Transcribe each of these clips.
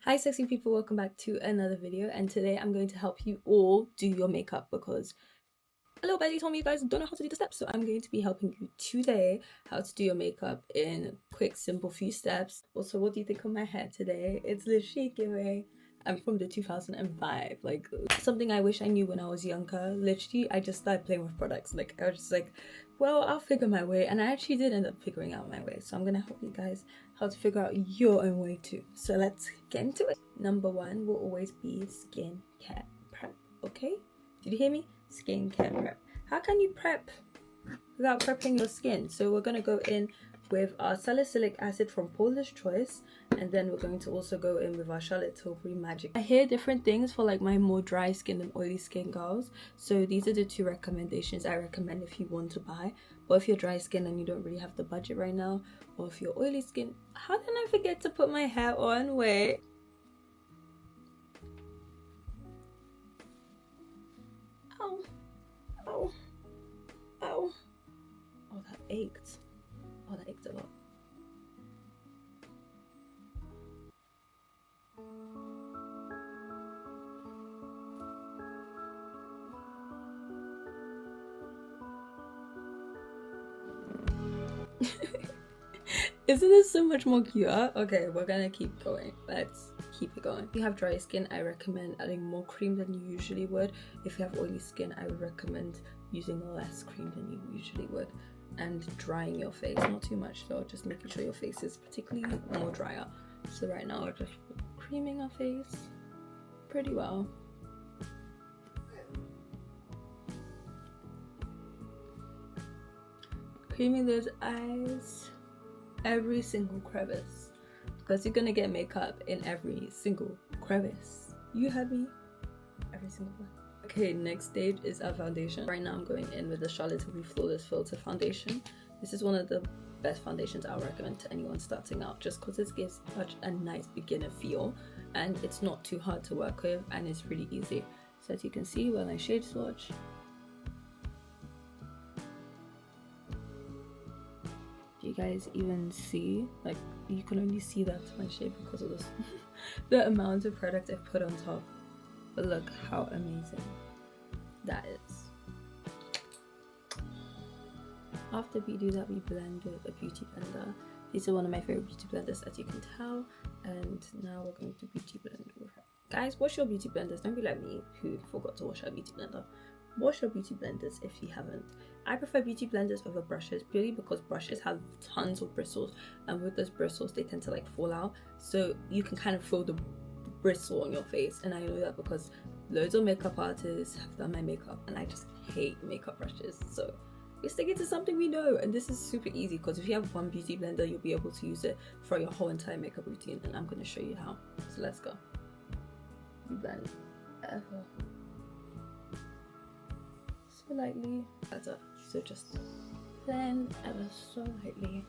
Hi sexy people, welcome back to another video, and today I'm going to help you all do your makeup because a little Betty told me you guys don't know how to do the steps, so I'm going to be helping you today how to do your makeup in quick, simple few steps. Also, what do you think of my hair today? It's literally giving I'm from the 2005, like something I wish I knew when I was younger. Literally, I just started playing with products. Like I was just like, well, I'll figure my way, and I actually did end up figuring out my way. So I'm gonna help you guys how to figure out your own way too. So let's get into it. Number one will always be skin care prep. Okay, did you hear me? Skin care prep. How can you prep without prepping your skin? So we're gonna go in with our salicylic acid from Paula's Choice, and then we're going to also go in with our Charlotte Tilbury Magic. I hear different things for like my more dry skin and oily skin girls, so these are the two recommendations I recommend if you want to buy. But if you're dry skin and you don't really have the budget right now, or if you're oily skin, how did I forget to put my hair on? Wait. Oh, oh, oh. Oh, that ached. Oh, that ached a lot. Isn't this so much more cuter? Okay, we're gonna keep going. Let's keep it going. If you have dry skin, I recommend adding more cream than you usually would. If you have oily skin, I would recommend using less cream than you usually would. And drying your face, not too much though, just making sure your face is particularly more drier. So right now we're just creaming our face pretty well. Creaming those eyes, every single crevice, because you're gonna get makeup in every single crevice. You heard me? Every single one. Okay, next stage is our foundation. Right now I'm going in with the Charlotte Tilbury Flawless Filter Foundation. This is one of the best foundations I'll recommend to anyone starting out, just because it gives such a nice beginner feel and it's not too hard to work with and it's really easy. So as you can see when I shade swatch, you guys even see, like, you can only see that's my shade because of this the amount of product I've put on top, but look how amazing that is. After we do that, we blend with a beauty blender. These are one of my favorite beauty blenders, as you can tell, and now we're going to beauty blend with her. Guys, wash your beauty blenders. Don't be like me who forgot to wash our beauty blender. Wash your beauty blenders if you haven't. I prefer beauty blenders over brushes purely because brushes have tons of bristles, and with those bristles they tend to like fall out, so you can kind of feel the bristle on your face. And I know that because loads of makeup artists have done my makeup and I just hate makeup brushes, so we're sticking to something we know. And this is super easy because if you have one beauty blender you'll be able to use it for your whole entire makeup routine, and I'm going to show you how. So let's go. You blend ever so lightly, better. So just blend ever so lightly.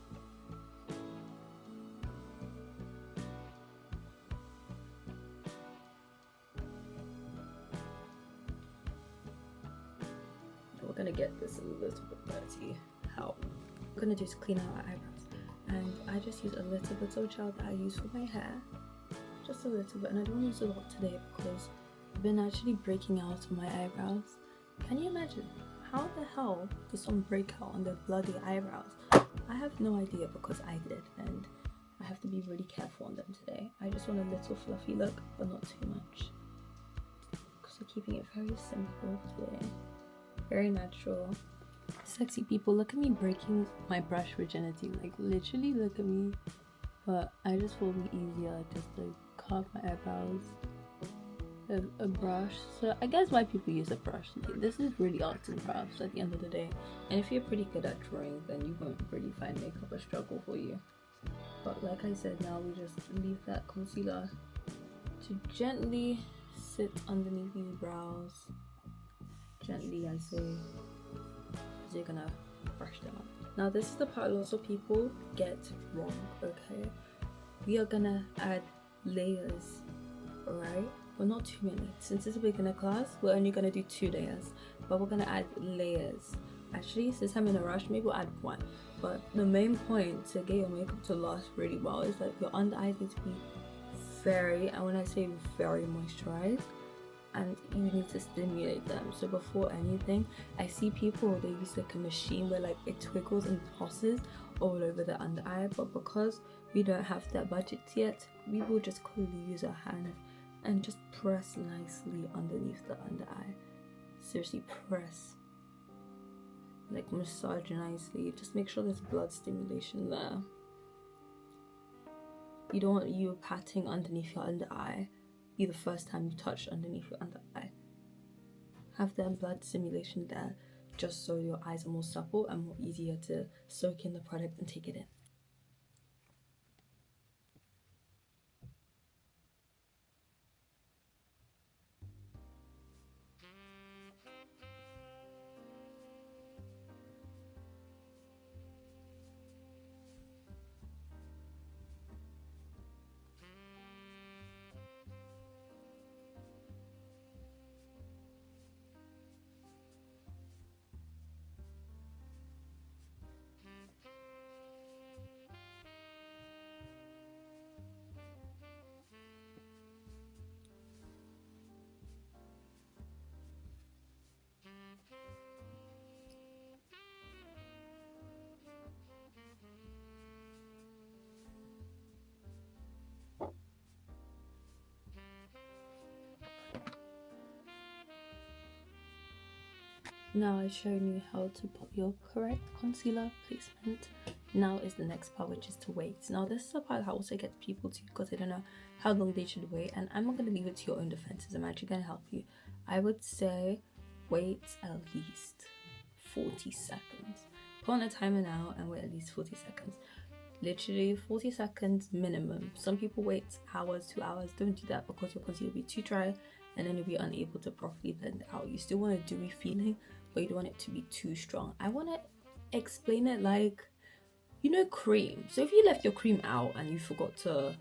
We're gonna get this a little bit dirty. How we're gonna do is clean out our eyebrows, and I just use a little bit of gel that I use for my hair, just a little bit, and I don't use a lot today because I've been actually breaking out on my eyebrows. Can you imagine? How the hell does someone break out on their bloody eyebrows? I have no idea because I did, and I have to be really careful on them today. I just want a little fluffy look, but not too much. So keeping it very simple today, very natural. Sexy people, look at me breaking my brush virginity. Like literally, look at me. But I just thought it'd be easier just to carve my eyebrows with a brush. So I guess why people use a brush. Like, this is really arts and crafts at the end of the day, and if you're pretty good at drawing then you won't really find makeup a struggle for you. But like I said, now we just leave that concealer to gently sit underneath these brows. Gently, I say, because you're gonna brush them up. Now this is the part lots of people get wrong, okay? We are gonna add layers, alright? But not too many. Since it's a beginner class, we're only gonna do 2 layers, but we're gonna add layers. Actually, since I'm in a rush, maybe we'll add 1. But the main point to get your makeup to last really well is that your under eyes need to be very, and when I say very moisturized, and you need to stimulate them. So before anything, I see people, they use like a machine where like it twiggles and tosses all over the under eye, but because we don't have that budget yet, we will just quickly use our hand and just press nicely underneath the under eye. Seriously, press, like massage nicely. Just make sure there's blood stimulation there. You don't want you patting underneath your under eye be the first time you touch underneath your under eye. Have that blood stimulation there, just so your eyes are more supple and more easier to soak in the product and take it in. Now I've shown you how to put your correct concealer placement. Now is the next part, which is to wait. Now this is a part that also gets people to, because they don't know how long they should wait, and I'm not going to leave it to your own defenses. I'm actually going to help you. I would say wait at least 40 seconds. Put on a timer now and wait at least 40 seconds. Literally 40 seconds minimum. Some people wait hours, 2 hours. Don't do that, because your concealer will be too dry and then you'll be unable to properly blend it out. You still want a dewy feeling, but you don't want it to be too strong. I want to explain it like, you know, cream. So if you left your cream out and you forgot to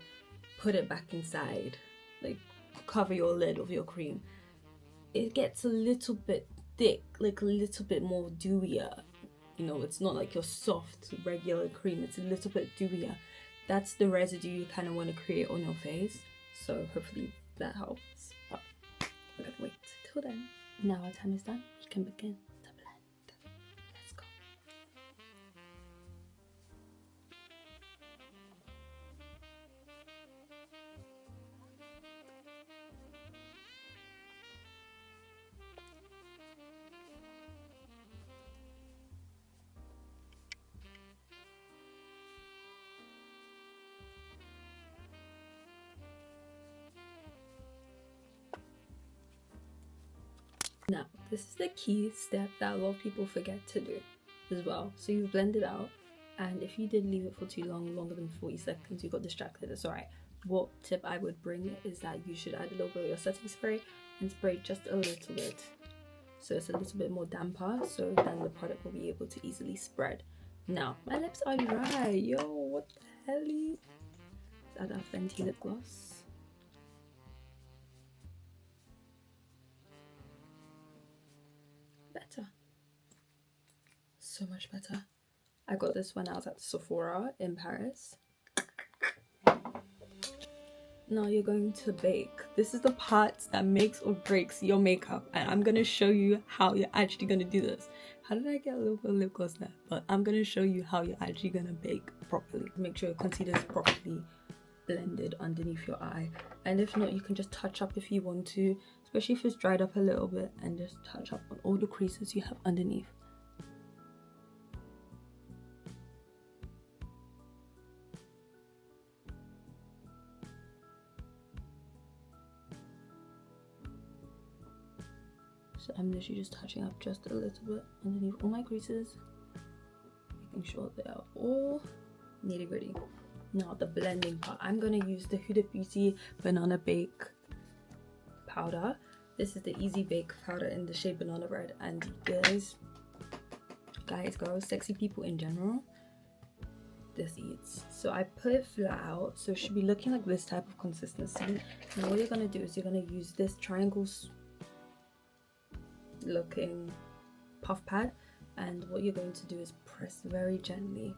put it back inside, like cover your lid of your cream, it gets a little bit thick, like a little bit more dewier. You know, it's not like your soft regular cream, it's a little bit dewier. That's the residue you kind of want to create on your face. So hopefully that helps. But we're gonna wait till then. Now our time is done, we can begin to blend. Let's go. Now, this is the key step that a lot of people forget to do as well. So you've blended out, and if you did leave it for too long, longer than 40 seconds, you got distracted, it's alright. What tip I would bring is that you should add a little bit of your setting spray and spray just a little bit. So it's a little bit more damper, so then the product will be able to easily spread. Now, my lips are dry. Yo, what the hell? Let's add our Fenty lip gloss. Better. So much better. I got this when I was at Sephora in Paris. Now you're going to bake. This is the part that makes or breaks your makeup, and I'm gonna show you how you're actually gonna do this. How did I get a little bit of lip gloss there? But I'm gonna show you how you're actually gonna bake properly. Make sure your concealer is properly blended underneath your eye, and if not, you can just touch up if you want to, especially if it's dried up a little bit, and just touch up on all the creases you have underneath. So I'm literally just touching up just a little bit underneath all my creases, making sure they are all nitty gritty. Now the blending part, I'm gonna use the Huda Beauty Banana Bake powder. This is the Easy Bake powder in the shade Banana Bread, and guys, girls, sexy people in general, this eats. So I put it flat out, so it should be looking like this type of consistency. And what you're gonna do is you're gonna use this triangles looking puff pad, and what you're going to do is press very gently,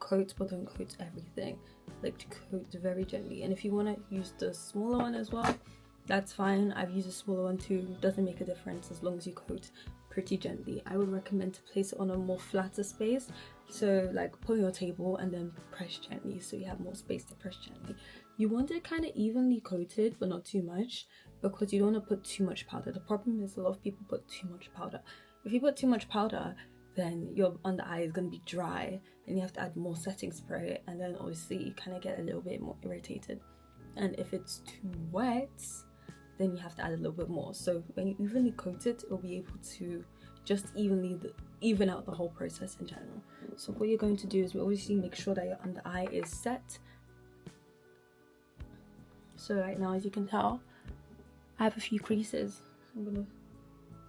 coat, but don't coat everything. Like to coat very gently. And if you want to use the smaller one as well, that's fine. I've used a smaller one too. Doesn't make a difference as long as you coat pretty gently. I would recommend to place it on a more flatter space. So like put on your table and then press gently so you have more space to press gently. You want it kind of evenly coated but not too much, because you don't want to put too much powder. The problem is a lot of people put too much powder. If you put too much powder, then your under eye is going to be dry and you have to add more setting spray, and then obviously you kind of get a little bit more irritated. And if it's too wet, then you have to add a little bit more. So when you evenly coat it, it'll be able to just even out the whole process in general. So what you're going to do is obviously make sure that your under eye is set. So right now, as you can tell, I have a few creases. I'm gonna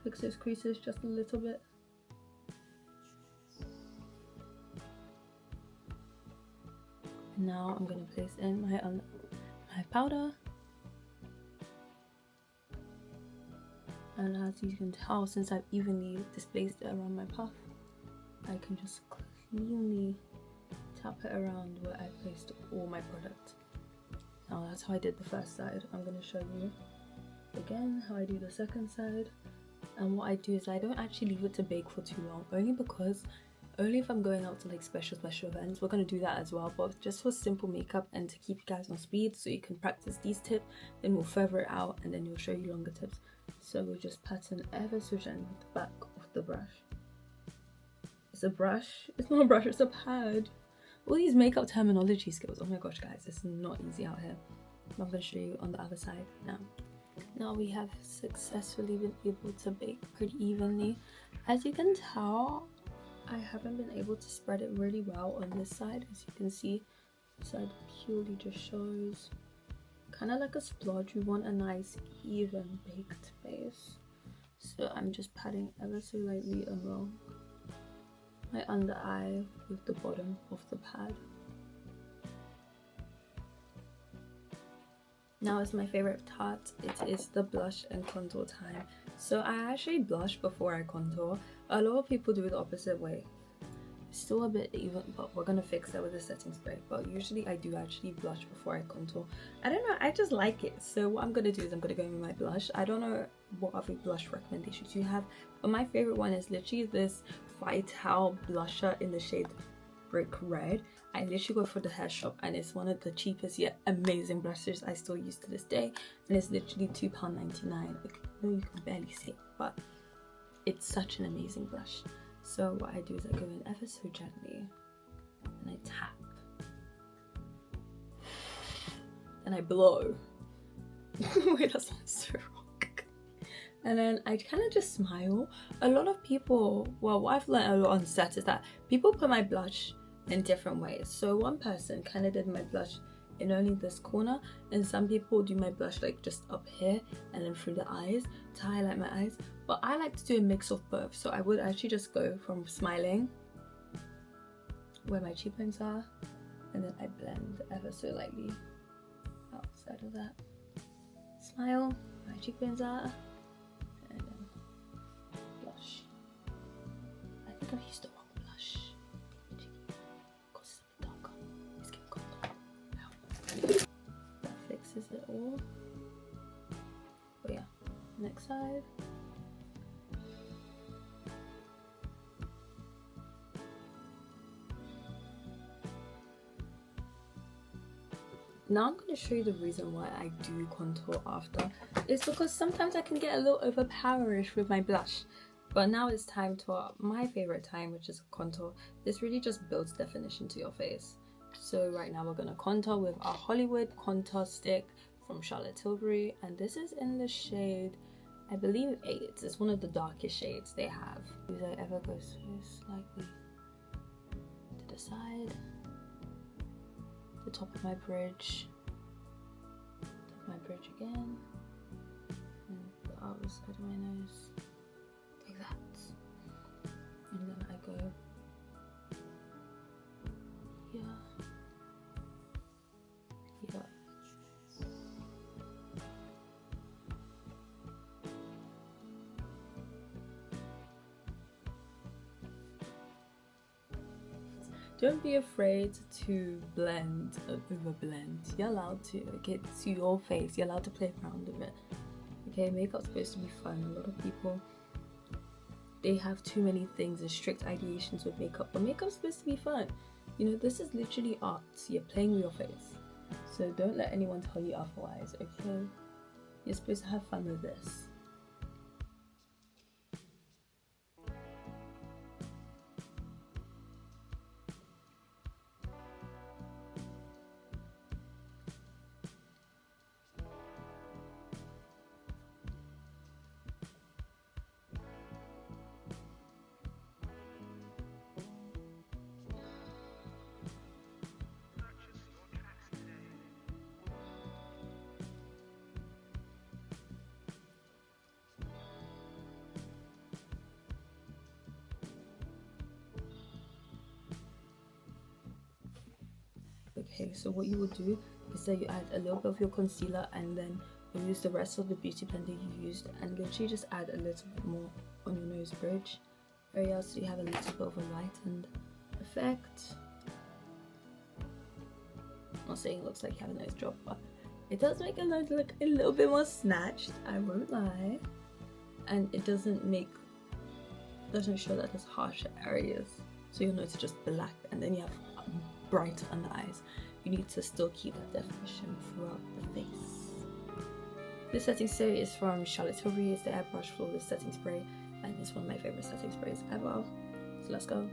fix those creases just a little bit. Now I'm gonna place in my powder. And as you can tell, since I've evenly displaced it around my puff, I can just cleanly tap it around where I placed all my product. Now that's how I did the first side. I'm going to show you again how I do the second side. And what I do is I don't actually leave it to bake for too long, only if I'm going out to like special events. We're going to do that as well, but just for simple makeup and to keep you guys on speed so you can practice these tips, then we'll further it out and then we'll show you longer tips. So we'll just pattern ever so gently with the back of the brush. It's a brush. It's not a brush, it's a pad. All these makeup terminology skills. Oh my gosh, guys, it's not easy out here. I'm going to show you on the other side now. Now we have successfully been able to bake pretty evenly. As you can tell, I haven't been able to spread it really well on this side. As you can see, this side purely just shows kind of like a splodge. We want a nice even baked base. So I'm just patting ever so lightly along my under eye with the bottom of the pad. Now is my favorite part. It is the blush and contour time. So I actually blush before I contour. A lot of people do it the opposite way. It's still a bit even, but we're gonna fix that with a setting spray. But usually I do actually blush before I contour. I don't know, I just like it. So what I'm gonna do is I'm gonna go in with my blush. I don't know what other blush recommendations you have, but my favorite one is literally this Vital blusher in the shade Brick Red. I literally go for the hair shop and it's one of the cheapest yet amazing blushes I still use to this day, and it's literally £2.99. Like, I know you can barely see it, but it's such an amazing blush. So what I do is I go in ever so gently and I tap and I blow. Wait, that sounds so wrong. And then I kind of just smile. A lot of people, well, what I've learned a lot on set is that people put my blush in different ways. So one person kind of did my blush in only this corner, and some people do my blush like just up here and then through the eyes to highlight my eyes. But I like to do a mix of both. So I would actually just go from smiling where my cheekbones are, and then I blend ever so lightly outside of that. Smile, where my cheekbones are, and then blush. I think I've used the wrong blush because it's a bit darker. It's getting cold. That fixes it all. But yeah, next side. Now I'm going to show you the reason why I do contour after. It's because sometimes I can get a little overpowerish with my blush. But now it's time to my favorite time, which is contour. This really just builds definition to your face. So right now we're going to contour with our Hollywood contour stick from Charlotte Tilbury. And this is in the shade, I believe 8. It's one of the darkest shades they have. As I ever go so slightly to the side. The top of my bridge again, and the other side of my nose, like that, and then I go here, here, don't be afraid to blend or over blend. You're allowed to. Okay, it's your face. You're allowed to play around with it. Okay, makeup's supposed to be fun. A lot of people, they have too many things and strict ideations with makeup, but makeup's supposed to be fun. You know, this is literally art. You're playing with your face. So don't let anyone tell you otherwise, okay? You're supposed to have fun with this. Okay, so what you would do is that you add a little bit of your concealer and then you use the rest of the beauty blender you used and literally just add a little bit more on your nose bridge area so you have a little bit of a lightened effect. I'm not saying it looks like you have a nose job, but it does make a nose look a little bit more snatched, I won't lie. And it doesn't show that there's harsher areas. So your nose is just black and then you have brighter under the eyes. You need to still keep that definition throughout the face. This setting spray is from Charlotte Tilbury. It's the Airbrush Flawless Setting Spray and it's one of my favorite setting sprays ever. So let's go.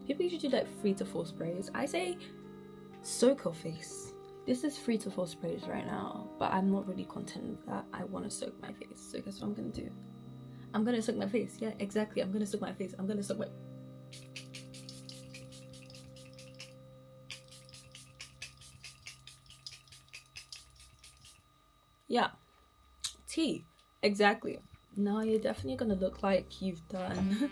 People usually do like 3 to 4 sprays. I say soak your face. This is 3 to 4 sprays right now, but I'm not really content with that. I want to soak my face. So guess what I'm gonna do? I'm gonna soak my face. Yeah, exactly. I'm gonna soak my face. I'm gonna soak my... Yeah, tea, exactly. Now you're definitely gonna look like you've done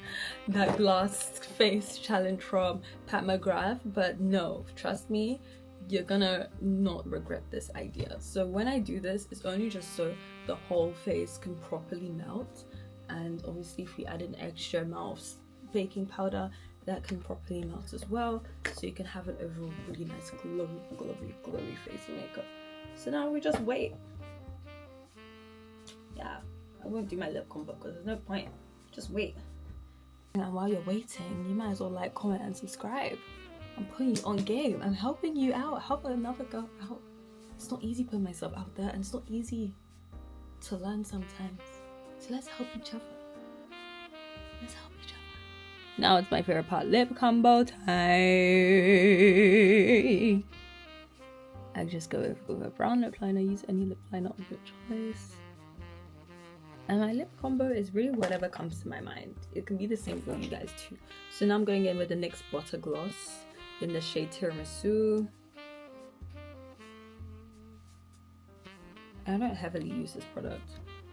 that glass face challenge from Pat McGrath, but no, trust me, you're gonna not regret this idea. So when I do this, it's only just so the whole face can properly melt, and obviously if we add an extra amount of baking powder, that can properly melt as well, so you can have an overall really nice glowy face makeup. So now we just wait. Yeah, I won't do my lip combo because there's no point. Just wait. And while you're waiting, you might as well like, comment and subscribe. I'm putting you on game. I'm helping you out. Help another girl out. It's not easy putting myself out there and it's not easy to learn sometimes. So let's help each other. Let's help each other. Now it's my favorite part, lip combo time. I just go with a brown lip liner. Use any lip liner of your choice. And my lip combo is really whatever comes to my mind. It can be the same for you guys too. So now I'm going in with the NYX Butter Gloss in the shade Tiramisu. I don't heavily use this product,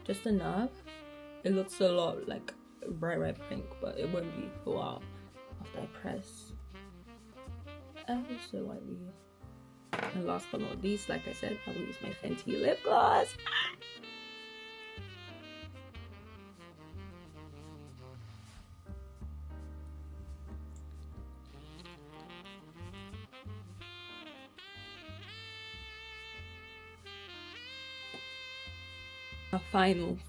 just enough. It looks a lot like bright red pink, but it won't be for a while after I press ever so lightly. And last but not least, like I said, I will use my Fenty lip gloss. A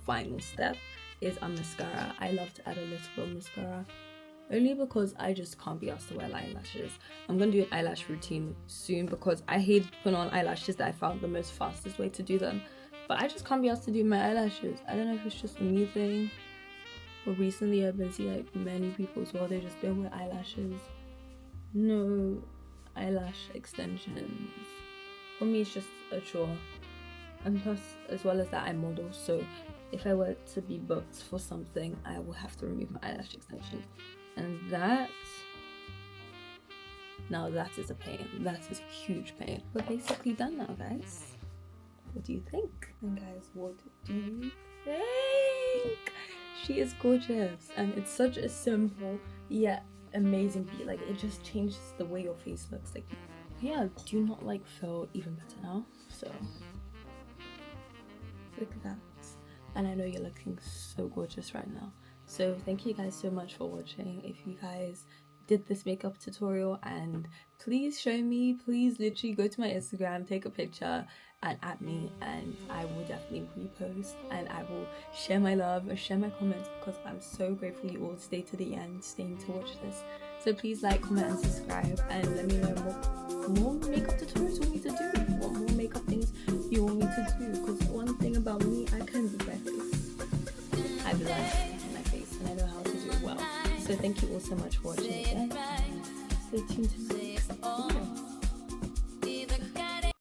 final step is a mascara. I love to add a little bit of mascara, only because I just can't be asked to wear eyelashes. I'm gonna do an eyelash routine soon because I hate putting on eyelashes that I found the most fastest way to do them, but I just can't be asked to do my eyelashes. I don't know if it's just a me thing, but recently I've been seeing like many people as well, they just don't wear eyelashes. No eyelash extensions. For me it's just a chore. And plus, as well as that, I model, so if I were to be booked for something, I will have to remove my eyelash extensions. And that is a pain. That is a huge pain. We're basically done now, guys. What do you think? And guys, what do you think? She is gorgeous, and it's such a simple yet amazing beat. Like, it just changes the way your face looks. Like, yeah, do you not like feel even better now? So look at that. And I know you're looking so gorgeous right now. So thank you guys so much for watching. If you guys did this makeup tutorial, and please show me, please literally go to my Instagram, take a picture and at me, and I will definitely repost, and I will share my love and share my comments, because I'm so grateful you all stayed to the end, staying to watch this. So please like, comment and subscribe, and let me know what more makeup tutorials you want me to do, what more makeup things you want me to do, because one thing about me, I can do my face. I've learned to do my face and I know how to do it well. So thank you all so much for watching again, and stay tuned to my next video.